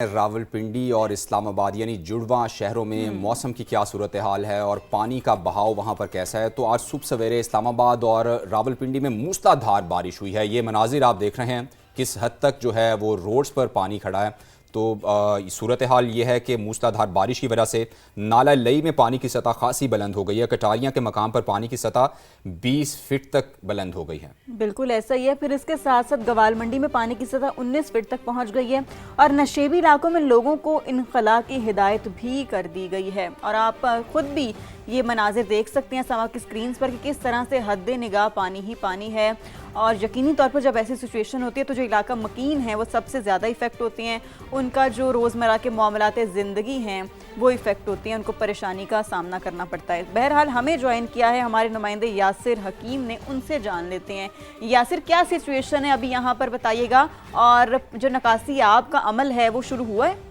रावलपिंडी और इस्लामाबाद यानी जुड़वा शहरों में मौसम की क्या सूरत हाल है और पानी का बहाव वहां पर कैसा है। तो आज सुबह सवेरे इस्लामाबाद और रावलपिंडी में मूसलाधार बारिश हुई है। ये मनाजिर आप देख रहे हैं किस हद तक जो है वो रोड्स पर पानी खड़ा है। तो सूरत हाल ये है कि मूसलाधार बारिश की वजह से नाला लई में पानी की सतह खासी बुलंद हो गई है। कटारियां के मकाम पर पानी की सतह 20 फीट तक बुलंद हो गई है। बिल्कुल ऐसा ही है। फिर इसके साथ साथ गवाल मंडी में पानी की सतह 19 फीट तक पहुंच गई है और नशेबी इलाकों में लोगों को इनखला की हिदायत भी कर दी गई है। और आप खुद भी ये मनाजिर देख सकते हैं समा की स्क्रीन पर कि किस तरह से हद निगाह पानी ही पानी है। और यकीनी तौर पर जब ऐसी सिचुएशन होती है तो जो इलाका मकीन है वो सबसे ज़्यादा इफ़ेक्ट होते हैं। उनका जो रोज़मर्रा के मामलात ज़िंदगी हैं वो इफ़ेक्ट होती हैं, उनको परेशानी का सामना करना पड़ता है। बहरहाल हमें ज्वाइन किया है हमारे नुमाइंदे यासिर हकीम ने, उनसे जान लेते हैं। यासिर, क्या सिचुएशन है अभी यहाँ पर, बताइएगा। और जो निकासी आब का अमल है वो शुरू हुआ है?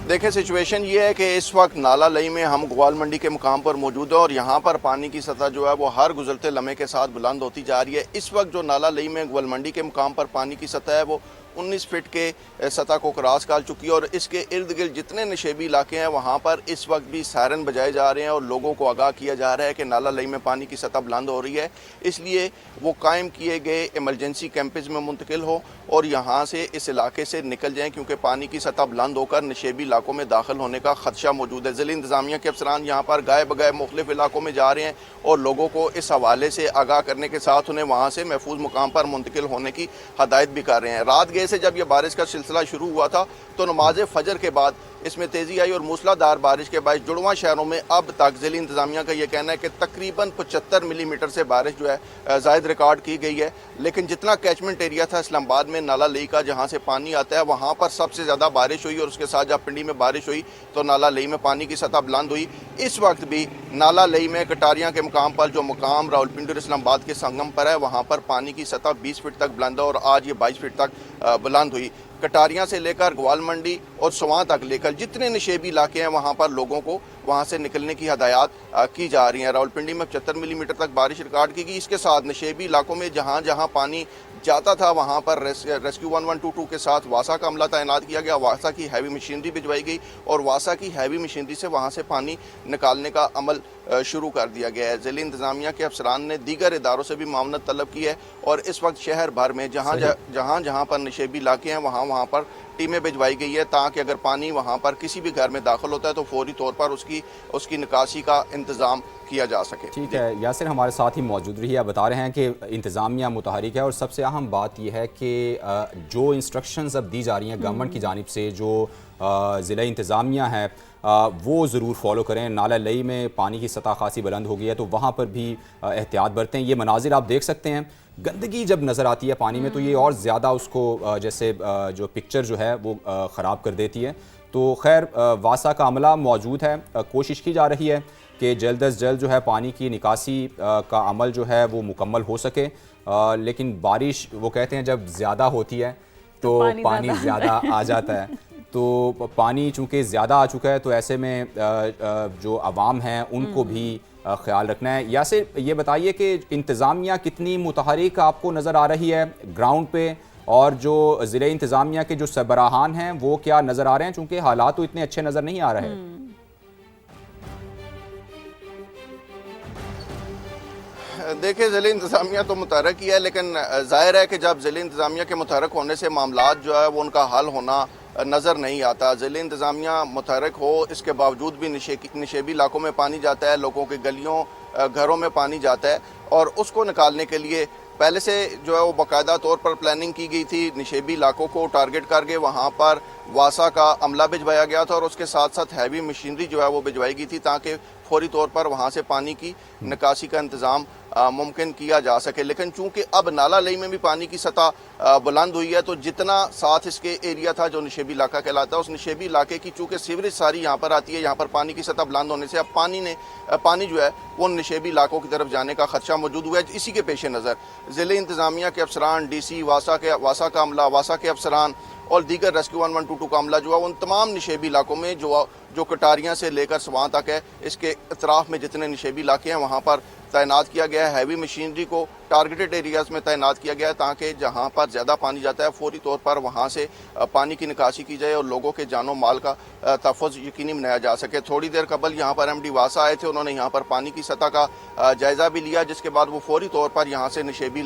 देखिए, सिचुएशन ये है कि इस वक्त नाला लई में हम ग्वाल मंडी के मुकाम पर मौजूद है और यहाँ पर पानी की सतह जो है वो हर गुजरते लम्हे के साथ बुलंद होती जा रही है। इस वक्त जो नाला लई में ग्वाल मंडी के मुकाम पर पानी की सतह है वो 19 फीट के सतह को क्रॉस कर चुकी है और इसके इर्द गिर्द जितने नशेबी इलाके हैं वहाँ पर इस वक्त भी सायरन बजाए जा रहे हैं और लोगों को आगाह किया जा रहा है कि नाला लई में पानी की सतह बुलंद हो रही है। इसलिए वो कायम किए गए इमरजेंसी कैंपेज में मुंतकिल हो और यहाँ से इस इलाके से निकल जाएँ, क्योंकि पानी की सतह बुलंद होकर नशेबी इलाकों में दाखिल होने का खदशा मौजूद है। ज़िला इंतज़ामिया के अफसरान यहाँ पर गाए बगाए मुख्तलिफ इलाकों में जा रहे हैं और लोगों को इस हवाले से आगाह करने के साथ उन्हें वहाँ से महफूज मुकाम पर मुंतकिल होने की हदायत भी कर रहे हैं। रात गए से जब यह बारिश का सिलसिला शुरू हुआ था तो नमाज फजर के बाद इसमें तेज़ी आई और मूसलाधार बारिश के बाद जुड़वा शहरों में अब तक ज़िला इंतज़ामिया का यह कहना है कि तकरीबन 75 मिलीमीटर से बारिश जो है ज़ायद रिकॉर्ड की गई है। लेकिन जितना कैचमेंट एरिया था इस्लामाबाद में नाला लई का, जहाँ से पानी आता है, वहाँ पर सबसे ज़्यादा बारिश हुई और उसके साथ जब पिंडी में बारिश हुई तो नाला लई में पानी की सतह बुलंद हुई। इस वक्त भी नाला लई में कटारियाँ के मुकाम पर, जो मुकाम रावलपिंडी और इस्लामाबाद के संगम पर है, वहाँ पर पानी की सतह 20 फीट तक बुलंद है और आज ये 22 फीट तक बुलंद हुई। कटारियाँ से लेकर ग्वाल मंडी और स्वां तक लेकर जितने नशेबी इलाके हैं वहाँ पर लोगों को वहाँ से निकलने की हदायत की जा रही हैं। रावलपिंडी में 75 मिलीमीटर तक बारिश रिकॉर्ड की गई। इसके साथ नशेबी इलाकों में जहाँ जहाँ पानी जाता था वहाँ पर रेस्क्यू 1122 के साथ वासा का अमला तैनात किया गया। वासा की हैवी मशीनरी भिजवाई गई और वासा की हैवी मशीनरी से वहाँ से पानी निकालने का अमल शुरू कर दिया गया है। ज़िला इंतज़ामिया के अफसरान ने दीगर इदारों से भी मामनत तलब की है और इस वक्त शहर भर में जहाँ पर नशेबी इलाके हैं वहाँ पर टीमें भिजवाई गई है ताकि अगर पानी वहाँ पर किसी भी घर में दाखिल होता है तो फौरी तौर पर उसकी निकासी का इंतज़ाम किया जा सके। ठीक है, यासिर हमारे साथ ही मौजूद रही है। आप बता रहे हैं कि इंतज़ामिया मुतहरिक है और सबसे अहम बात यह है कि जो इंस्ट्रक्शंस अब दी जा रही हैं गवर्नमेंट की जानिब से, जो ज़िला इंतज़ामिया है वो ज़रूर फॉलो करें। नाला लई में पानी की सतह खासी बुलंद हो गई है तो वहाँ पर भी एहतियात बरतें। ये मनाजिर आप देख सकते हैं, गंदगी जब नज़र आती है पानी में तो ये और ज़्यादा उसको जैसे जो पिक्चर जो है वो ख़राब कर देती है। तो खैर वासा का अमला मौजूद है, कोशिश की जा रही है कि जल्द अज जल्द जो है पानी की निकासी का अमल जो है वो मुकम्मल हो सके। लेकिन बारिश वो कहते हैं जब ज़्यादा होती है तो पानी ज़्यादा आ जाता है। तो पानी चूँकि ज़्यादा आ चुका है तो ऐसे में जो आवाम हैं उनको भी ख्याल रखना है। या से ये बताइए कि इंतज़ामिया कितनी मुतहरिक आपको नज़र आ रही है ग्राउंड पे और जो ज़िला इंतज़ामिया के जो सरबराहान हैं वो क्या नज़र आ रहे हैं, चूँकि हालात तो इतने अच्छे नज़र नहीं आ रहे हैं। देखिए, ज़िला इंतज़ामिया तो मुतहरक ही है, लेकिन ज़ाहिर है कि जब ज़िला इंतज़ामिया के मुतहरक होने से मामलात जो है वो उनका हल होना नज़र नहीं आता। ज़िला इंतज़ामिया मुतहरक हो, इसके बावजूद भी नशेबी इलाकों में पानी जाता है, लोगों के गलियों घरों में पानी जाता है और उसको निकालने के लिए पहले से जो है वो बाकायदा तौर पर प्लानिंग की गई थी। नशेबी इलाकों को टारगेट करके वहाँ पर वासा का अमला भिजवाया गया था और उसके साथ साथ हैवी मशीनरी जो है वो भिजवाई गई थी ताकि फौरी तौर पर वहाँ से पानी की निकासी का इंतज़ाम मुमकिन किया जा सके। लेकिन चूंकि अब नाला लई में भी पानी की सतह बुलंद हुई है तो जितना साथ इसके एरिया था जो नशेबी इलाका कहलाता है, उस नशेबी इलाके की चूंकि सीवरेज सारी यहाँ पर आती है, यहाँ पर पानी की सतह बुलंद होने से अब पानी जो है वो नशेबी इलाकों की तरफ जाने का खदशा मौजूद हुआ है। इसी के पेश नज़र ज़िले इंतज़ामिया के अफसरान, DC वासा का अमला, वासा के अफसरान और दीगर रेस्क्यू 1122 का अमला जो है उन तमाम निशेबी इलाकों में जो कटारियाँ से लेकर स्वां तक है, इसके अतराफ में जितने निशेबी इलाके हैं वहाँ पर तैनात किया गया है। हैवी मशीनरी को टारगेटेड एरियाज़ में तैनात किया गया है ताकि जहाँ पर ज़्यादा पानी जाता है फौरी तौर पर वहाँ से पानी की निकासी की जाए और लोगों के जानो माल का तहफ़्फ़ुज़ यकीनी बनाया जा सके। थोड़ी देर कबल यहाँ पर MD वासा आए थे, उन्होंने यहाँ पर पानी की सतह का जायज़ा भी लिया, जिसके बाद वो फौरी तौर पर यहाँ से निशेबी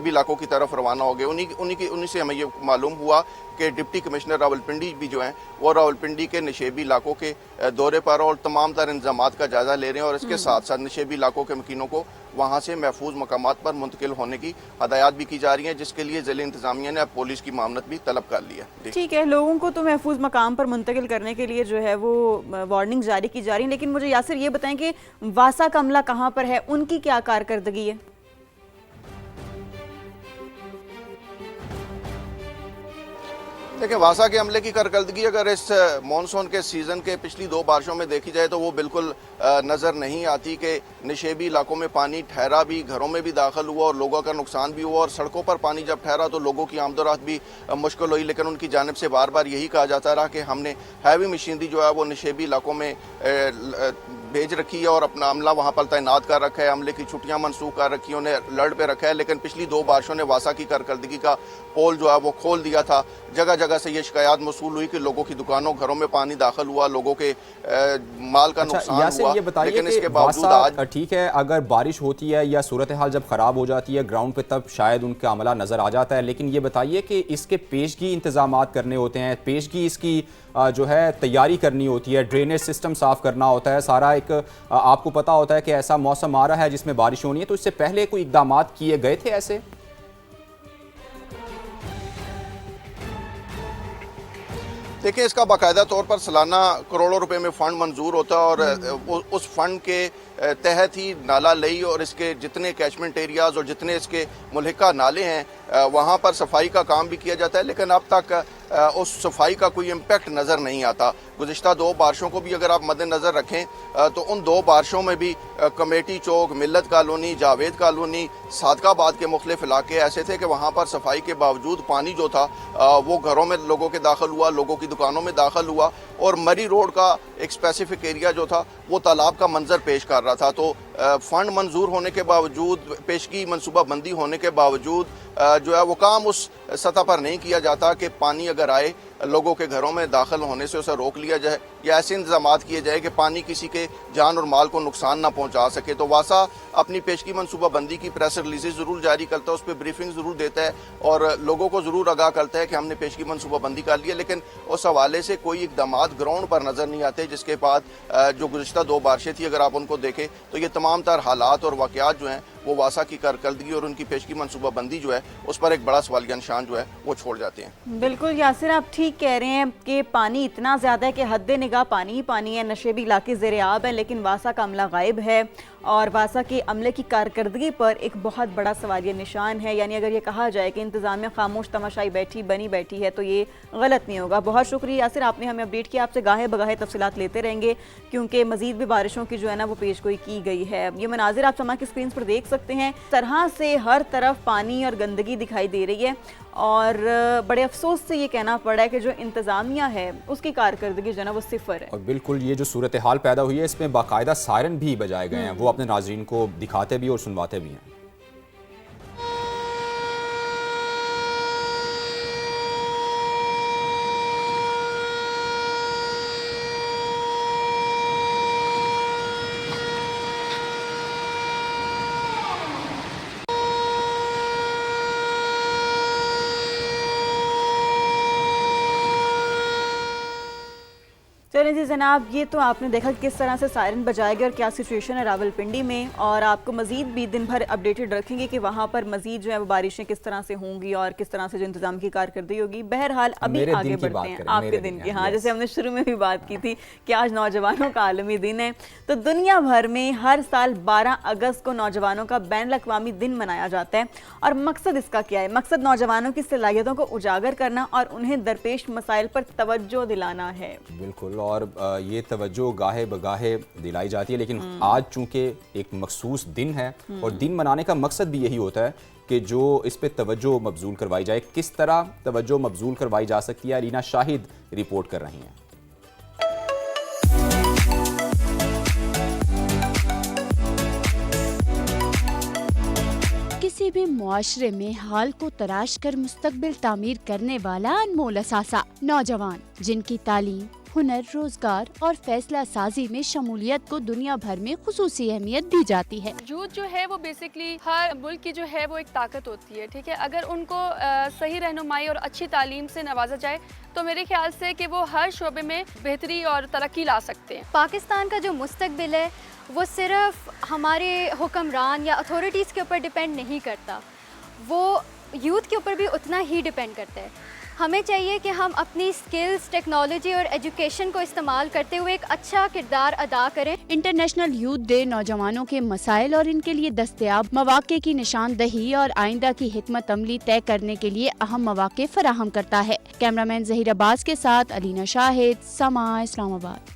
इलाकों की तरफ रवाना हो गए। उन्हीं से हमें ये मालूम हुआ कि डिप्टी कमिश्नर रावलपिंडी भी जो हैं वो रावलपिंडी के निशेबी इलाकों के दौरे पर और तमाम तर इंतज़ामात का जायज़ा ले रहे हैं और इसके साथ साथ निशेबी इलाकों के मकीनों को वहाँ से महफूज मकामात पर मुंतकिल होने की हदायत भी की जा रही हैं, जिसके लिए ज़िला इंतज़ामिया ने अब पुलिस की मामलत भी तलब कर ली है। ठीक है, लोगों को तो महफूज मकाम पर मुंतकिल करने के लिए जो है वो वार्निंग जारी की जा रही है, लेकिन मुझे यासिर ये बताएं कि वासा का अमला कहाँ पर है, उनकी क्या कारकर्दगी है? देखिए, वासा के अमले की कारकर्दगी अगर इस मानसून के सीज़न के पिछली 2 बारिशों में देखी जाए तो वो बिल्कुल नज़र नहीं आती कि निशेबी इलाकों में पानी ठहरा भी, घरों में भी दाखिल हुआ और लोगों का नुकसान भी हुआ और सड़कों पर पानी जब ठहरा तो लोगों की आमदोरफ्त भी मुश्किल हुई। लेकिन उनकी जानिब से बार बार यही कहा जाता रहा कि हमने हैवी मशीनरी जो है वो निशेबी इलाकों में भेज रखी है और अपना अमला वहाँ पर तैनात कर रखा है, अमले की छुट्टियाँ मनसूख कर रखी है, उन्हें अलर्ट पे रखा है। लेकिन पिछली 2 बारिशों ने वासा की कारकर्दगी का पोल जो है वो खोल दिया था। जगह जगह से ये शिकायत मौसूल हुई कि लोगों की दुकानों, घरों में पानी दाखिल हुआ, लोगों के माल का नुकसान हुआ। ये बताइए लेकिन कि इसके बावजूद आज ठीक है, अगर बारिश होती है या सूरत हाल जब ख़राब हो जाती है ग्राउंड पे तब शायद उनका अमला नज़र आ जाता है, लेकिन ये बताइए कि इसके पेशगी इंतजामात करने होते हैं, पेशगी इसकी जो है तैयारी करनी होती है, ड्रेनेज सिस्टम साफ़ करना होता है, सारा एक आपको पता होता है कि ऐसा मौसम आ रहा है जिसमें बारिश होनी है, तो इससे पहले कोई इक़दाम किए गए थे ऐसे? देखिए, इसका बाकायदा तौर पर सालाना करोड़ों रुपए में फ़ंड मंजूर होता है और उस फंड के तहत ही नाला लई और इसके जितने कैचमेंट एरियाज़ और जितने इसके मुल्हिका नाले हैं वहाँ पर सफाई का काम भी किया जाता है। लेकिन अब तक उस सफाई का कोई इम्पेक्ट नज़र नहीं आता। गुज़िश्ता 2 बारिशों को भी अगर आप मद्देनज़र रखें तो उन 2 बारिशों में भी कमेटी चौक, मिल्लत कॉलोनी, जावेद कॉलोनी, सादकाबाद के मुख्तलिफ इलाके ऐसे थे कि वहाँ पर सफाई के बावजूद पानी जो था वो घरों में लोगों के दाखिल हुआ, लोगों की दुकानों में दाखिल हुआ और मरी रोड का एक स्पेसिफिक एरिया जो था वो तालाब का मंजर पेश कर रहा था। तो फ़ंड मंजूर होने के बावजूद, पेशगी मनसूबाबंदी होने के बावजूद जो है वो काम उस सतह पर नहीं किया जाता कि पानी अगर आए लोगों के घरों में दाखिल होने से उसे रोक लिया जाए या ऐसे इंतजाम किए जाए कि पानी किसी के जान और माल को नुकसान ना पहुंचा सके। तो वासा अपनी पेशगी मनसूबाबंदी की प्रेस रिलीज़ ज़रूर जारी करता है, उस पर ब्रीफिंग ज़रूर देता है और लोगों को ज़रूर आगाह करता है कि हमने पेशगी मनसूबाबंदी कर ली है, लेकिन उस हवाले से कोई इकदाम ग्राउंड पर नज़र नहीं आते। जिसके बाद जो गुज़िश्ता 2 बारिशें थी अगर आप उनको देखें तो ये तमाम तर हालात और वाक़यात जो हैं वो वासा की कारकर्दगी और उनकी पेशगी मनसूबाबंदी जो है उस पर एक बड़ा सवालिया निशान जो है वो छोड़ जाते हैं। बिल्कुल यासिर, आप ठीक कह रहे हैं कि पानी इतना ज़्यादा है कि हद निगाह पानी ही पानी है, नशेबी इलाके ज़ेर-ए-आब है, लेकिन वासा का अमला गायब है और वासा के अमले की कारकर्दगी पर एक बहुत बड़ा सवालिया निशान है। यानी अगर ये कहा जाए कि इंतज़ामिया खामोश तमाशाई बनी बैठी है तो ये गलत नहीं होगा। बहुत शुक्रिया यासिर, आपने हमें अपडेट किया। आपसे गाहे बगाहे तफसीलात लेते रहेंगे क्योंकि मज़ीद भी बारिशों की जो है ना वो पेशगोई की गई है। ये मनाजिर आप समा की स्क्रीन पर देख सकते हैं, तरह से हर तरफ पानी और गंदगी दिखाई दे रही है और बड़े अफसोस से ये कहना पड़ा है कि जो इंतज़ामिया है उसकी कारकर्दगी जो है ना वो सिफर है। और बिल्कुल ये जो सूरत हाल पैदा हुई है इसमें बाकायदा सायरन भी बजाए गए हैं, वो अपने नाज़रीन को दिखाते भी और सुनवाते भी हैं। चलें जी जनाब, ये तो आपने देखा किस तरह से सायरन बजाए गए और क्या सिचुएशन है रावलपिंडी में, और आपको मजीद भी दिन भर अपडेटेड रखेंगे कि वहाँ पर मजीद जो है वो बारिशें किस तरह से होंगी और किस तरह से जो इंतजाम की कारकर्दगी होगी। बहरहाल अभी आगे बढ़ते हैं आपके दिन की। हाँ, जैसे हमने शुरू में भी बात की थी कि आज नौजवानों का आलमी दिन है, तो दुनिया भर में हर साल 12 अगस्त को नौजवानों का बैनुल अक़वामी दिन मनाया जाता है। और मकसद इसका क्या है? मकसद नौजवानों की सलाहियतों को उजागर करना और उन्हें दरपेश मसाइल पर तवज्जो दिलाना है। बिल्कुल, और ये तवज्जो गाहे बगाहे दिलाई जाती है, लेकिन आज चूंकि एक मखसूस दिन है और दिन मनाने का मकसद भी यही होता है कि जो इस पे तवज्जो मबजूल करवाई जाए। किस तरह तवज्जो मबजूल करवाई जा सकती है, अरीना शाहिद रिपोर्ट कर रही हैं। किसी भी मुआशरे में हाल को तराश कर मुस्तकबिल तामीर करने वाला अनमोल असासा नौजवान, जिनकी तालीम, हुनर, रोजगार और फैसला साजी में शमूलियत को दुनिया भर में खुसूसी अहमियत दी जाती है। यूथ जो है वो बेसिकली हर मुल्क की जो है वो एक ताकत होती है, ठीक है। अगर उनको सही रहनुमाई और अच्छी तालीम से नवाजा जाए तो मेरे ख्याल से कि वो हर शोबे में बेहतरी और तरक्की ला सकते हैं। पाकिस्तान का जो मुस्तकबिल है वो सिर्फ हमारे हुक्मरान या अथॉरिटीज़ के ऊपर डिपेंड नहीं करता, वो यूथ के ऊपर भी उतना ही डिपेंड करता है। हमें चाहिए कि हम अपनी स्किल्स, टेक्नोलॉजी और एजुकेशन को इस्तेमाल करते हुए एक अच्छा किरदार अदा करें। इंटरनेशनल यूथ डे नौजवानों के मसाइल और इनके लिए दस्तयाब मौक़े की निशानदही और आइंदा की हिकमत अमली तय करने के लिए अहम मौक़े फराहम करता है। कैमरामैन ज़हीर अब्बास के साथ अलीना शाहिद, समा, इस्लामाबाद।